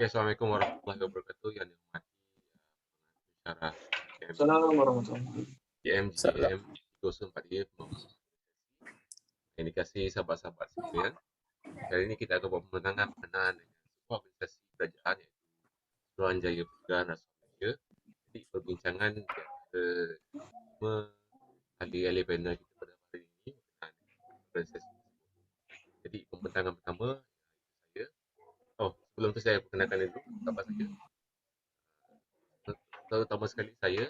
Ya, Assalamualaikum warahmatullahi wabarakatuh yang dihormati pengacara Assalamualaikum warahmatullahi IMGM 304 yang dikasihi sahabat-sahabat sekalian. Kali ini kita akan buat pemenangan berkenaan dengan sebuah organisasi kerajaan iaitu Suruhanjaya Pencegahan Rasuah Malaysia. Jadi perbincangan di antara 5 ahli-ahli panel kita pada hari ini berkenaan dengan organisasi tersebut. Jadi pembentangan pertama saya. Sebelum tu saya perkenalkan dulu siapa saja. Terutama sekali saya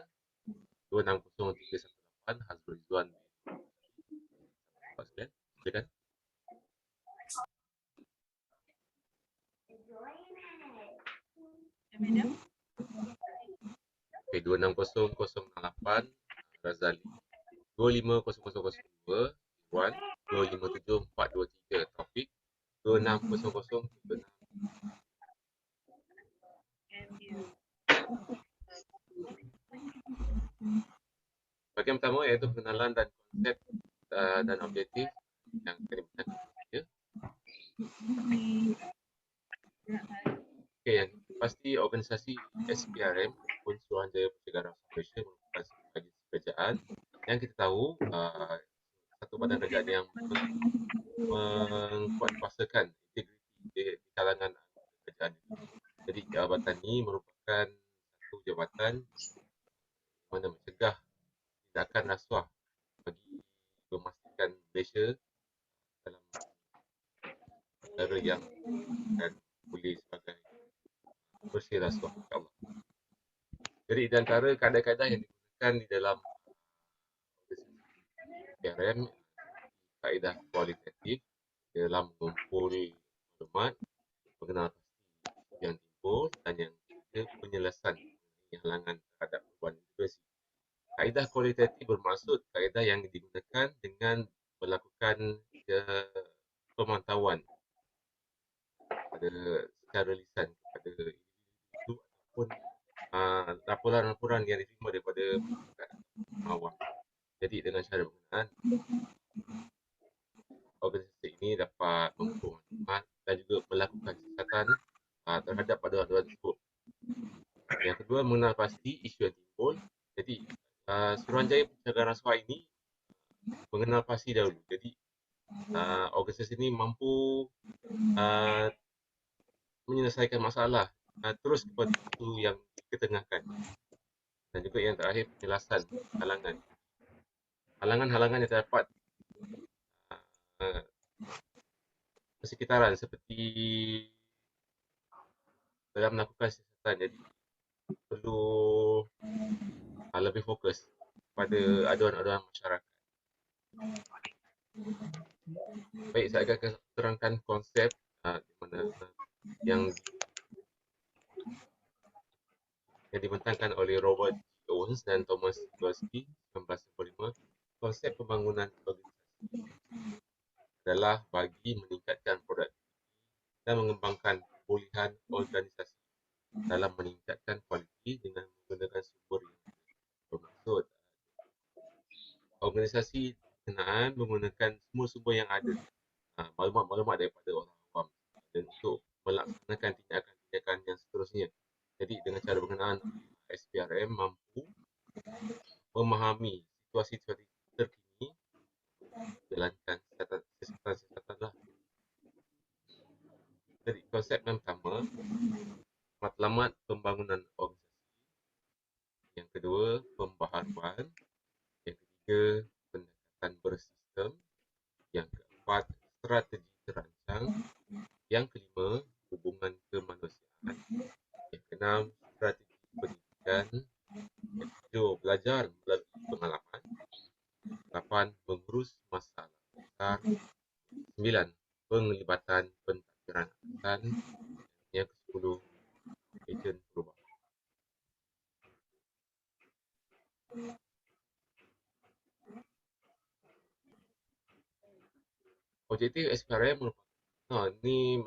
260318 Hazrul Rizwan bin Pak sekalian. Silakan. Okay, 260008 Razali, 250002 Irwan, 257423 Taufik, 260036. Bahagian pertama iaitu pengenalan dan konsep dan objektif yang akan diberikan saya. Okay, yang pasti organisasi SPRM ataupun Suruhanjaya Pencegahan Rasuah Malaysia merupakan sebuah agensi kerajaan yang kita tahu satu badan kerajaan yang mengkuatkuasakan integriti di kalangan anggota kerajaan itu. Jadi jabatan ini merupakan satu jabatan mana mencegah tindakan rasuah bagi memastikan Malaysia dalam negara yang akan boleh sebagai bersih rasuah, insyaAllah. Jadi di antara kaedah-kaedah yang digunakan di dalam PRM, kaedah kualitatif dalam mengumpul maklumat, mengenal pasti yang timbul dan yang ketiga penyelesaian halangan terhadap perubahan integrasi. Kaedah kualitatif bermaksud kaedah yang digunakan dengan melakukan pemantauan pada secara lisan kepada individu ataupun laporan-laporan yang diterima daripada masyarakat awam. Jadi dengan cara berkenaan, organisasi ini dapat mengumpul maklumat dan juga melakukan siasatan terhadap aduan-aduan tersebut. Yang kedua, mengenal pasti isu yang timbul. Jadi Suruhanjaya Pencegahan Rasuah ini mengenal pasti dahulu. Jadi organisasi ini mampu menyelesaikan masalah terus kepada isu yang diketengahkan. Dan juga yang terakhir, penjelasan halangan. Halangan-halangan yang terdapat persekitaran seperti dalam melakukan siasatan. Jadi perlu lebih fokus pada aduan-aduan masyarakat. Baik, saya akan terangkan konsep di mana yang dibentangkan oleh Robert Owens dan Thomas Dworsky 1995. Konsep pembangunan organisasi adalah bagi meningkatkan produktiviti dan mengembangkan pemulihan organisasi dalam meningkatkan kualiti dengan menggunakan sumber yang bermaksud. Organisasi berkenaan menggunakan semua sumber yang ada, maklumat-maklumat daripada orang awam untuk melaksanakan tindakan-tindakan yang seterusnya. Jadi dengan cara berkenaan, SPRM mampu memahami situasi terkini, jalankan siasatan lah. Jadi konsep yang pertama, matlamat pembangunan organisasi. Yang kedua, pembaharuan. Yang ketiga, pendekatan bersistem. Yang keempat, strategi terancang. Yang kelima, hubungan kemanusiaan. Yang keenam, strategi pendidikan. Yang ketujuh, belajar melalui pengalaman. 8, mengurus masalah besar. 9, penglibatan pentadbiran atasan. Yang ke-10, ejen perubahan. Objektif SPRM merupakan ini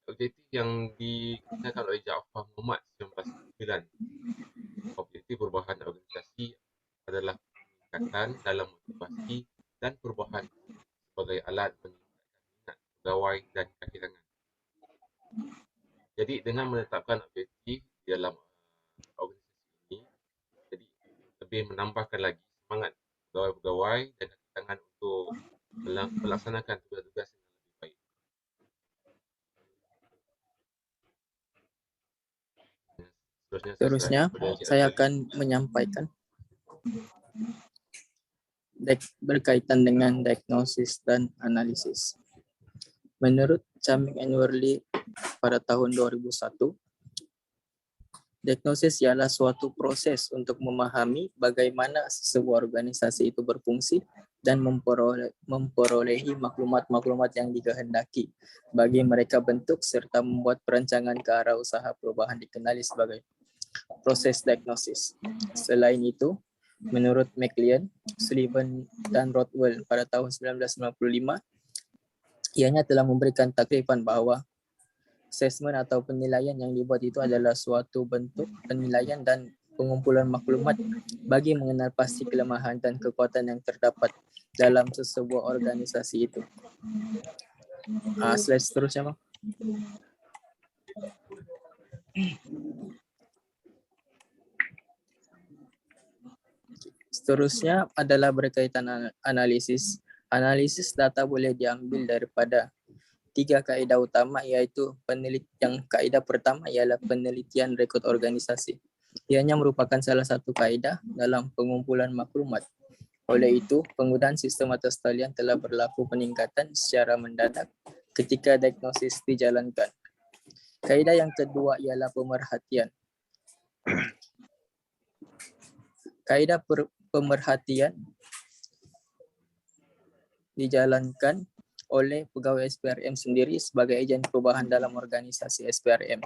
objektif yang dikenakan oleh Jaafar Mohamad 1999. Objektif perubahan organisasi adalah peningkatan dalam motivasi dan perubahan sebagai alat meningkatkan minat pegawai dan kaki tangan. Jadi dengan menetapkan objektif di dalam organisasi ini, jadi lebih menambahkan lagi semangat pegawai-pegawai dan kaki tangan untuk melaksanakan tugas-tugas yang lebih baik. Seterusnya Seterusnya, kepada Encik saya Azali. akan menyampaikan berkaitan dengan diagnosis dan analisis. Menurut Chaming and Worley pada tahun 2001, diagnosis ialah suatu proses untuk memahami bagaimana sebuah organisasi itu berfungsi dan memperolehi maklumat-maklumat yang dikehendaki bagi mereka bentuk serta membuat perancangan ke arah usaha perubahan dikenali sebagai proses diagnosis. Selain itu, menurut McLean, Sullivan dan Rothwell pada tahun 1995, ianya telah memberikan takrifan bahawa asesmen atau penilaian yang dibuat itu adalah suatu bentuk penilaian dan pengumpulan maklumat bagi mengenal pasti kelemahan dan kekuatan yang terdapat dalam sesebuah organisasi itu. Slide seterusnya, Bang. Seterusnya adalah berkaitan analisis. Analisis data boleh diambil daripada 3 kaedah utama, iaitu kaedah pertama ialah penelitian rekod organisasi. Ianya merupakan salah satu kaedah dalam pengumpulan maklumat. Oleh itu, penggunaan sistem atas talian telah berlaku peningkatan secara mendadak ketika diagnosis dijalankan. Kaedah yang kedua ialah pemerhatian. Kaedah pemerhatian dijalankan oleh pegawai SPRM sendiri sebagai ejen perubahan dalam organisasi SPRM.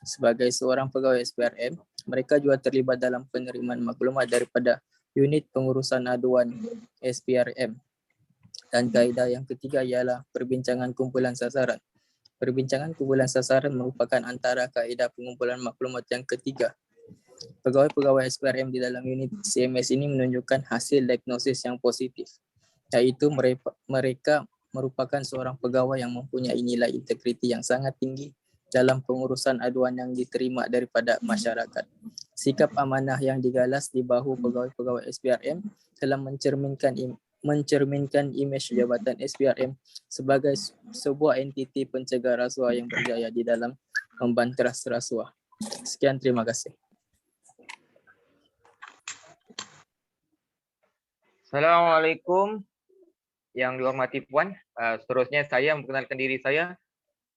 Sebagai seorang pegawai SPRM, mereka juga terlibat dalam penerimaan maklumat daripada unit pengurusan aduan SPRM. Dan kaedah yang ketiga ialah perbincangan kumpulan sasaran. Perbincangan kumpulan sasaran merupakan antara kaedah pengumpulan maklumat yang ketiga. Pegawai-pegawai SPRM di dalam unit CMS ini menunjukkan hasil diagnosis yang positif, yaitu mereka merupakan seorang pegawai yang mempunyai nilai integriti yang sangat tinggi dalam pengurusan aduan yang diterima daripada masyarakat. Sikap amanah yang digalas di bahu pegawai-pegawai SPRM telah mencerminkan imej jabatan SPRM sebagai sebuah entiti pencegah rasuah yang berjaya di dalam membanteras rasuah. Sekian, terima kasih. Assalamualaikum yang dihormati Puan. Seterusnya saya memperkenalkan diri saya.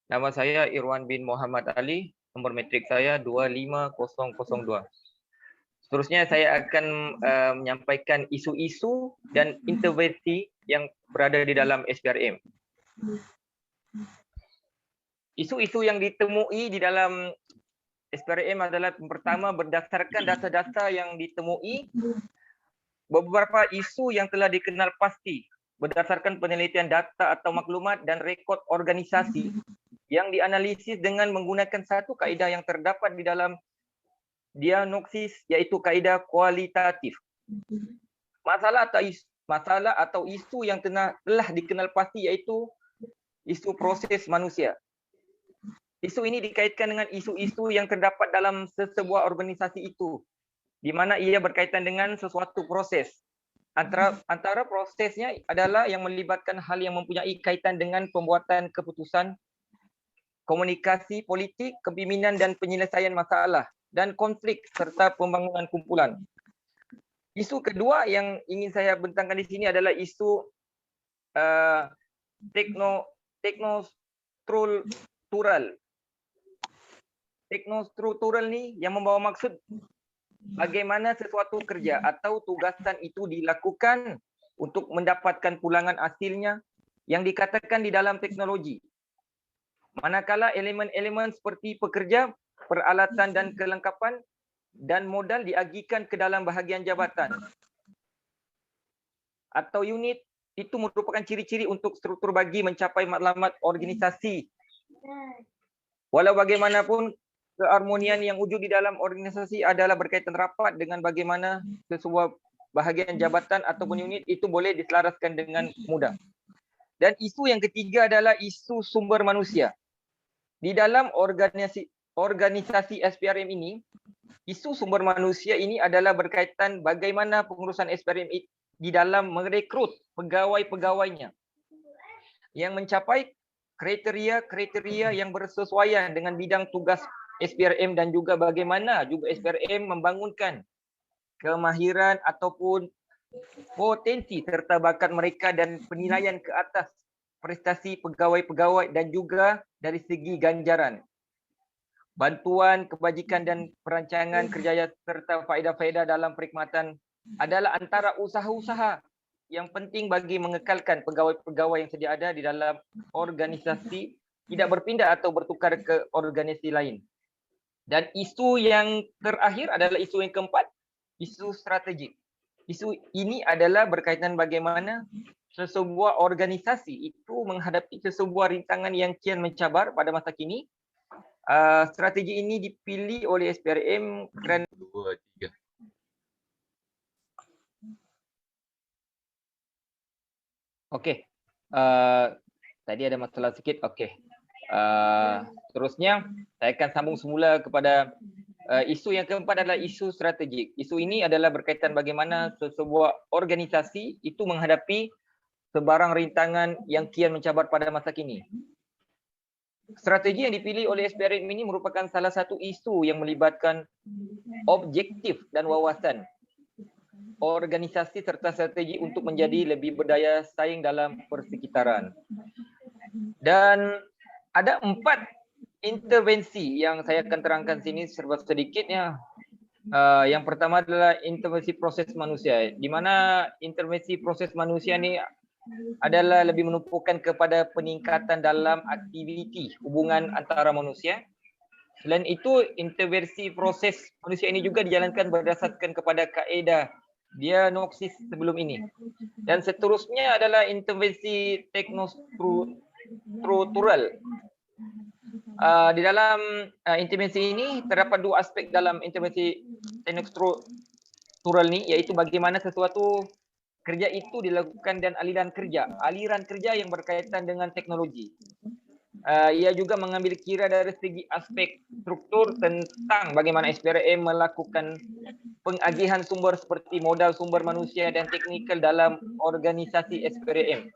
Nama saya Irwan bin Muhammad Ali. Nombor metrik saya 25002. Seterusnya saya akan menyampaikan isu-isu dan intervensi yang berada di dalam SPRM. Isu-isu yang ditemui di dalam SPRM adalah pertama berdasarkan data-data yang ditemui, beberapa isu yang telah dikenal pasti berdasarkan penelitian data atau maklumat dan rekod organisasi yang dianalisis dengan menggunakan satu kaedah yang terdapat di dalam diagnosis, iaitu kaedah kualitatif. Masalah atau isu yang telah dikenal pasti iaitu isu proses manusia. Isu ini dikaitkan dengan isu-isu yang terdapat dalam sebuah organisasi itu, di mana ia berkaitan dengan sesuatu proses. Antara prosesnya adalah yang melibatkan hal yang mempunyai kaitan dengan pembuatan keputusan, komunikasi politik, kepimpinan dan penyelesaian masalah, dan konflik serta pembangunan kumpulan. Isu kedua yang ingin saya bentangkan di sini adalah isu teknostruktural. Teknostruktural ni yang membawa maksud bagaimana sesuatu kerja atau tugasan itu dilakukan untuk mendapatkan pulangan hasilnya yang dikatakan di dalam teknologi. Manakala elemen-elemen seperti pekerja, peralatan dan kelengkapan dan modal diagikan ke dalam bahagian jabatan atau unit, itu merupakan ciri-ciri untuk struktur bagi mencapai matlamat organisasi. Walau bagaimanapun, keharmonian yang wujud di dalam organisasi adalah berkaitan rapat dengan bagaimana sebuah bahagian jabatan ataupun unit itu boleh diselaraskan dengan mudah. Dan isu yang ketiga adalah isu sumber manusia. Di dalam organisasi SPRM ini, isu sumber manusia ini adalah berkaitan bagaimana pengurusan SPRM di dalam merekrut pegawai-pegawainya yang mencapai kriteria-kriteria yang bersesuaian dengan bidang tugas SPRM dan juga bagaimana juga SPRM membangunkan kemahiran ataupun potensi serta bakat mereka dan penilaian ke atas prestasi pegawai-pegawai dan juga dari segi ganjaran. Bantuan, kebajikan dan perancangan kerjaya serta faedah-faedah dalam perkhidmatan adalah antara usaha-usaha yang penting bagi mengekalkan pegawai-pegawai yang sedia ada di dalam organisasi, tidak berpindah atau bertukar ke organisasi lain. Dan isu yang terakhir adalah isu yang keempat, isu strategik. Isu ini adalah berkaitan bagaimana sesebuah organisasi itu menghadapi sesebuah rintangan yang kian mencabar pada masa kini. Strategi ini dipilih oleh SPRM kerana 2, 3. Okey. Tadi ada masalah sikit. Okey. Terusnya saya akan sambung semula kepada isu yang keempat adalah isu strategik. Isu ini adalah berkaitan bagaimana sesebuah organisasi itu menghadapi sebarang rintangan yang kian mencabar pada masa kini. Strategi yang dipilih oleh SPRM ini merupakan salah satu isu yang melibatkan objektif dan wawasan organisasi serta strategi untuk menjadi lebih berdaya saing dalam persekitaran. Dan ada 4 intervensi yang saya akan terangkan sini serba sedikitnya. Yang pertama adalah intervensi proses manusia, di mana intervensi proses manusia ni adalah lebih menumpukan kepada peningkatan dalam aktiviti hubungan antara manusia. Selain itu, intervensi proses manusia ini juga dijalankan berdasarkan kepada kaedah diagnosis sebelum ini. Dan seterusnya adalah intervensi teknostruktural. Di dalam intervensi ini terdapat 2 aspek dalam intervensi teknostruktural ni, iaitu bagaimana sesuatu kerja itu dilakukan dan aliran kerja yang berkaitan dengan teknologi. Ia juga mengambil kira dari segi aspek struktur tentang bagaimana SPRM melakukan pengagihan sumber seperti modal sumber manusia dan teknikal dalam organisasi SPRM.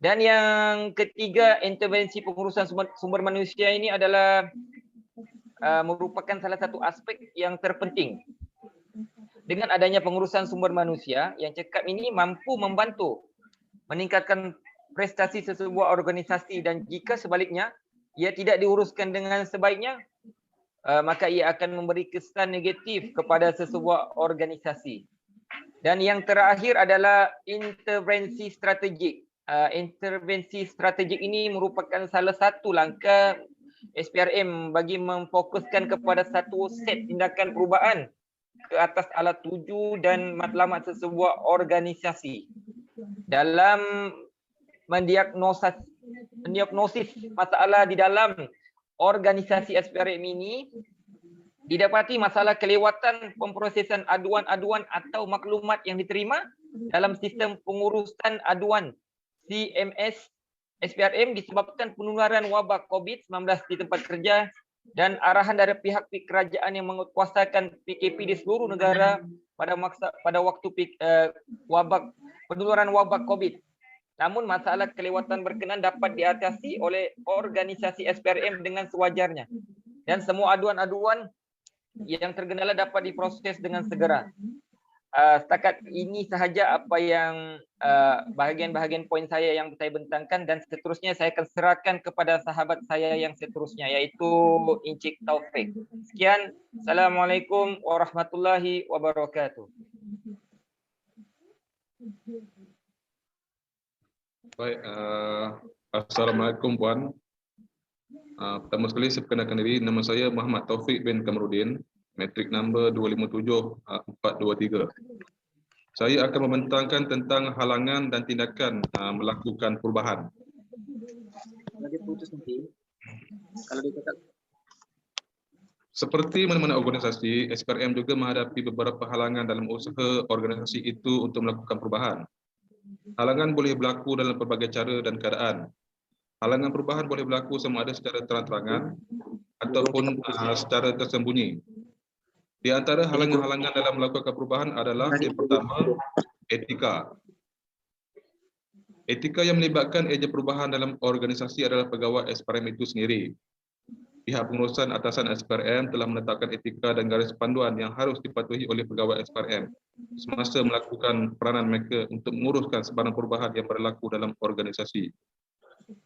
Dan yang ketiga, intervensi pengurusan sumber manusia ini adalah merupakan salah satu aspek yang terpenting. Dengan adanya pengurusan sumber manusia, yang cekap ini mampu membantu meningkatkan prestasi sesebuah organisasi, dan jika sebaliknya ia tidak diuruskan dengan sebaiknya, maka ia akan memberi kesan negatif kepada sesebuah organisasi. Dan yang terakhir adalah intervensi strategik. Intervensi strategik ini merupakan salah satu langkah SPRM bagi memfokuskan kepada satu set tindakan perubahan ke atas alat tuju dan matlamat sesebuah organisasi dalam mendiagnosis masalah di dalam organisasi SPRM ini. Didapati masalah kelewatan pemprosesan aduan-aduan atau maklumat yang diterima dalam sistem pengurusan aduan CMS SPRM disebabkan penularan wabak COVID-19 di tempat kerja dan arahan dari pihak kerajaan yang menguatkuasakan PKP di seluruh negara pada waktu penularan wabak COVID. Namun masalah kelewatan berkenan dapat diatasi oleh organisasi SPRM dengan sewajarnya, dan semua aduan-aduan yang tergendala dapat diproses dengan segera. Setakat ini sahaja apa yang bahagian-bahagian poin saya yang saya bentangkan, dan seterusnya saya akan serahkan kepada sahabat saya yang seterusnya, iaitu Encik Taufik. Sekian. Assalamualaikum warahmatullahi wabarakatuh. Baik, Assalamualaikum Puan. Pertama sekali saya perkenalkan diri, nama saya Muhammad Taufik bin Kamarudin, metrik number 257423. Saya akan membentangkan tentang halangan dan tindakan melakukan perubahan. Seperti mana-mana organisasi, SPRM juga menghadapi beberapa halangan dalam usaha organisasi itu untuk melakukan perubahan. Halangan boleh berlaku dalam pelbagai cara dan keadaan. Halangan perubahan boleh berlaku sama ada secara terang-terangan ataupun secara tersembunyi. Di antara halangan-halangan dalam melakukan perubahan adalah yang pertama, etika. Etika yang melibatkan ejen perubahan dalam organisasi adalah pegawai SPRM itu sendiri. Pihak pengurusan atasan SPRM telah menetapkan etika dan garis panduan yang harus dipatuhi oleh pegawai SPRM semasa melakukan peranan mereka untuk menguruskan sebarang perubahan yang berlaku dalam organisasi.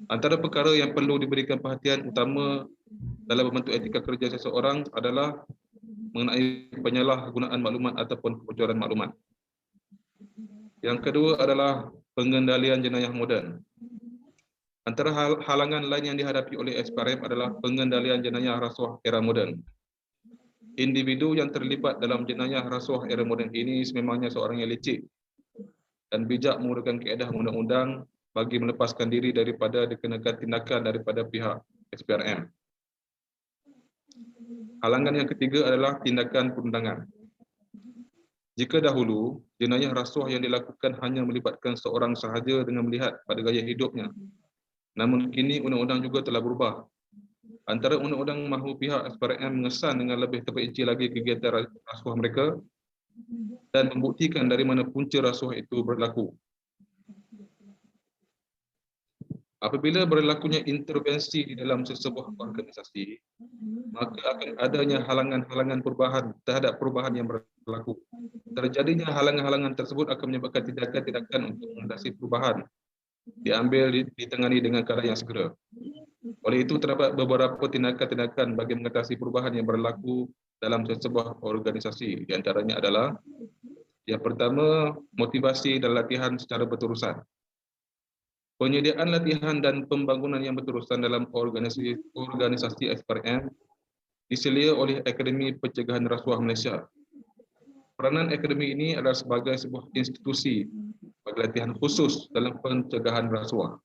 Antara perkara yang perlu diberikan perhatian utama dalam membentuk etika kerja seseorang adalah mengenai penyalahgunaan maklumat ataupun kebocoran maklumat. Yang kedua adalah pengendalian jenayah moden. Antara halangan lain yang dihadapi oleh SPRM adalah pengendalian jenayah rasuah era moden. Individu yang terlibat dalam jenayah rasuah era moden ini sememangnya seorang yang licik dan bijak menggunakan kaedah undang-undang bagi melepaskan diri daripada dikenakan tindakan daripada pihak SPRM. Halangan yang ketiga adalah tindakan perundangan. Jika dahulu, jenayah rasuah yang dilakukan hanya melibatkan seorang sahaja dengan melihat pada gaya hidupnya. Namun kini undang-undang juga telah berubah. Antara undang-undang mahu pihak SPRM mengesan dengan lebih terperinci lagi kegiatan rasuah mereka dan membuktikan dari mana punca rasuah itu berlaku. Apabila berlakunya intervensi di dalam sesebuah organisasi, maka akan adanya halangan-halangan perubahan terhadap perubahan yang berlaku. Terjadinya halangan-halangan tersebut akan menyebabkan tindakan-tindakan untuk mengatasi perubahan diambil ditangani dengan keadaan yang segera. Oleh itu, terdapat beberapa tindakan-tindakan bagi mengatasi perubahan yang berlaku dalam sesebuah organisasi. Di antaranya adalah yang pertama, motivasi dan latihan secara berterusan. Penyediaan latihan dan pembangunan yang berterusan dalam organisasi SPRM diselia oleh Akademi Pencegahan Rasuah Malaysia. Peranan akademi ini adalah sebagai sebuah institusi bagi latihan khusus dalam pencegahan rasuah.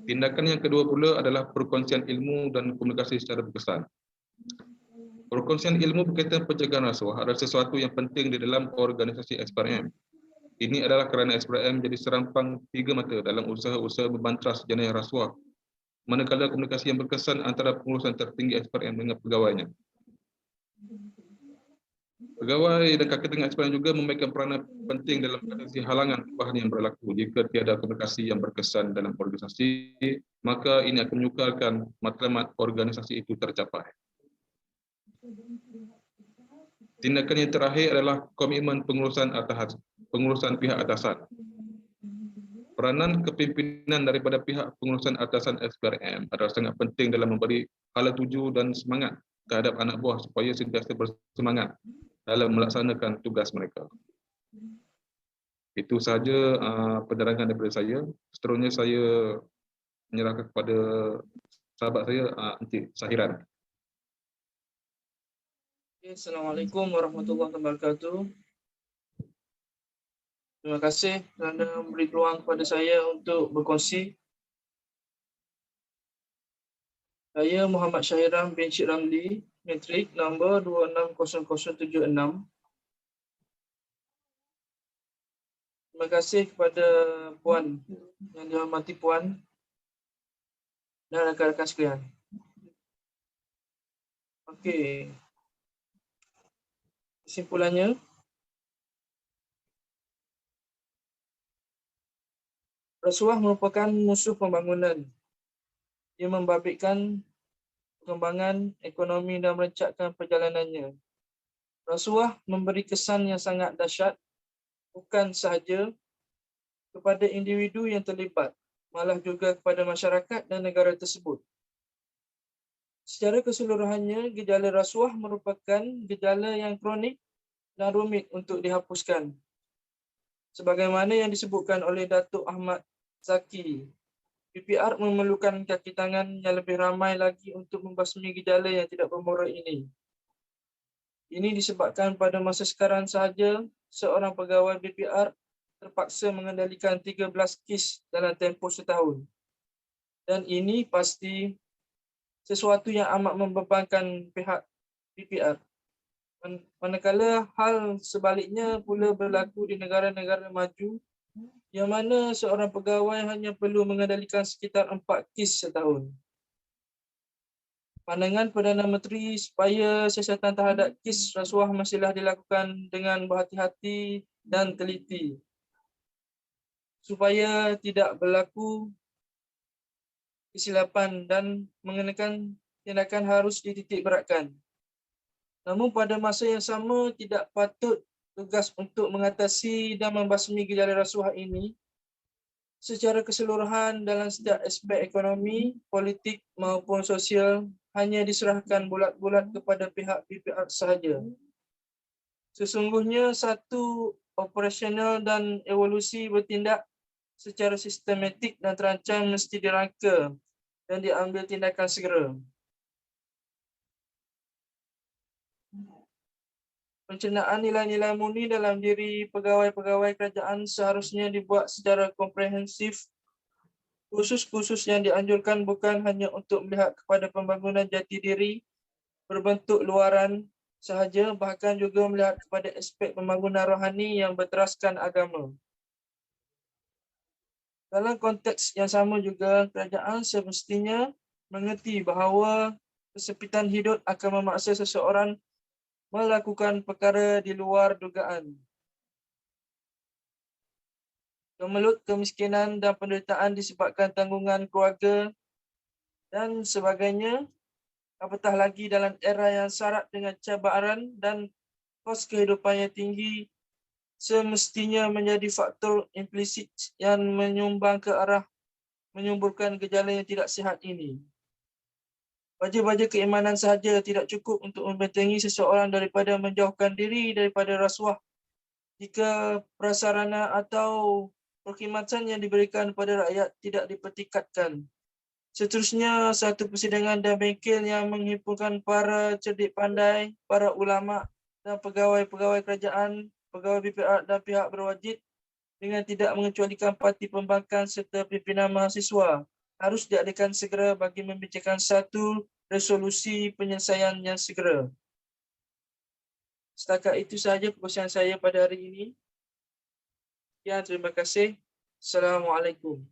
Tindakan yang kedua pula adalah perkongsian ilmu dan komunikasi secara berkesan. Perkongsian ilmu berkaitan pencegahan rasuah adalah sesuatu yang penting di dalam organisasi SPRM. Ini adalah kerana SPRM jadi serampang tiga mata dalam usaha-usaha membantras jenayah rasuah, manakala komunikasi yang berkesan antara pengurusan tertinggi SPRM dengan pegawainya. Pegawai dan kakak SPRM juga memainkan peranan penting dalam mengatasi halangan perubahan yang berlaku. Jika tiada komunikasi yang berkesan dalam organisasi, maka ini akan menyukarkan matlamat organisasi itu tercapai. Tindakan yang terakhir adalah komitmen pengurusan pihak atasan. Peranan kepimpinan daripada pihak pengurusan atasan SPRM adalah sangat penting dalam memberi hala tuju dan semangat terhadap anak buah supaya sentiasa bersemangat dalam melaksanakan tugas mereka. Itu sahaja penerangan daripada saya. Seterusnya saya menyerahkan kepada sahabat saya, Encik Sahiran. Assalamualaikum warahmatullahi wabarakatuh. Terima kasih kerana memberi peluang kepada saya untuk berkongsi. Saya Muhammad Syahiram bin Cik Ramli, metrik nombor 260076. Terima kasih kepada Puan yang dihormati Puan dan rakan-rakan sekalian. Okey. Kesimpulannya, rasuah merupakan musuh pembangunan. Ia membabitkan perkembangan ekonomi dan merencatkan perjalanannya. Rasuah memberi kesan yang sangat dahsyat bukan sahaja kepada individu yang terlibat, malah juga kepada masyarakat dan negara tersebut. Secara keseluruhannya, gejala rasuah merupakan gejala yang kronik dan rumit untuk dihapuskan. Sebagaimana yang disebutkan oleh Datuk Ahmad Zaki, PPR memerlukan kaki tangan yang lebih ramai lagi untuk membasmi gejala yang tidak bermuara ini. Ini disebabkan pada masa sekarang sahaja, seorang pegawai BPR terpaksa mengendalikan 13 kes dalam tempoh setahun. Dan ini pasti sesuatu yang amat membebankan pihak BPR. Manakala hal sebaliknya pula berlaku di negara-negara maju yang mana seorang pegawai hanya perlu mengendalikan sekitar 4 kes setahun. Pandangan Perdana Menteri supaya siasatan terhadap kes rasuah mestilah dilakukan dengan berhati-hati dan teliti supaya tidak berlaku kesilapan dan mengenakan tindakan harus dititik beratkan. Namun pada masa yang sama tidak patut tugas untuk mengatasi dan membasmi gejala rasuah ini secara keseluruhan dalam setiap aspek ekonomi, politik maupun sosial hanya diserahkan bulat-bulat kepada pihak BPR sahaja. Sesungguhnya satu operasional dan evolusi bertindak secara sistematik dan terancang mesti dirangka dan diambil tindakan segera. Pencernaan nilai-nilai murni dalam diri pegawai-pegawai kerajaan seharusnya dibuat secara komprehensif. Khusus-khusus yang dianjurkan bukan hanya untuk melihat kepada pembangunan jati diri berbentuk luaran sahaja, bahkan juga melihat kepada aspek pembangunan rohani yang berteraskan agama. Dalam konteks yang sama juga, kerajaan semestinya mengerti bahawa kesempitan hidup akan memaksa seseorang melakukan perkara di luar dugaan. Kemelut kemiskinan dan penderitaan disebabkan tanggungan keluarga dan sebagainya, apatah lagi dalam era yang syarat dengan cabaran dan kos kehidupan yang tinggi, semestinya menjadi faktor implisit yang menyumbang ke arah menyuburkan gejala yang tidak sihat ini. Baja-baja keimanan sahaja tidak cukup untuk membentengi seseorang daripada menjauhkan diri daripada rasuah jika prasarana atau perkhidmatan yang diberikan kepada rakyat tidak dipertingkatkan. Seterusnya, satu persidangan dan bengkel yang menghimpunkan para cerdik pandai, para ulama dan pegawai-pegawai kerajaan, pegawai BPR dan pihak berwajib dengan tidak mengecualikan parti pembangkang serta pimpinan mahasiswa harus diadakan segera bagi membincangkan satu resolusi penyelesaian yang segera. Setakat itu sahaja perkongsian saya pada hari ini. Ya, terima kasih. Assalamualaikum.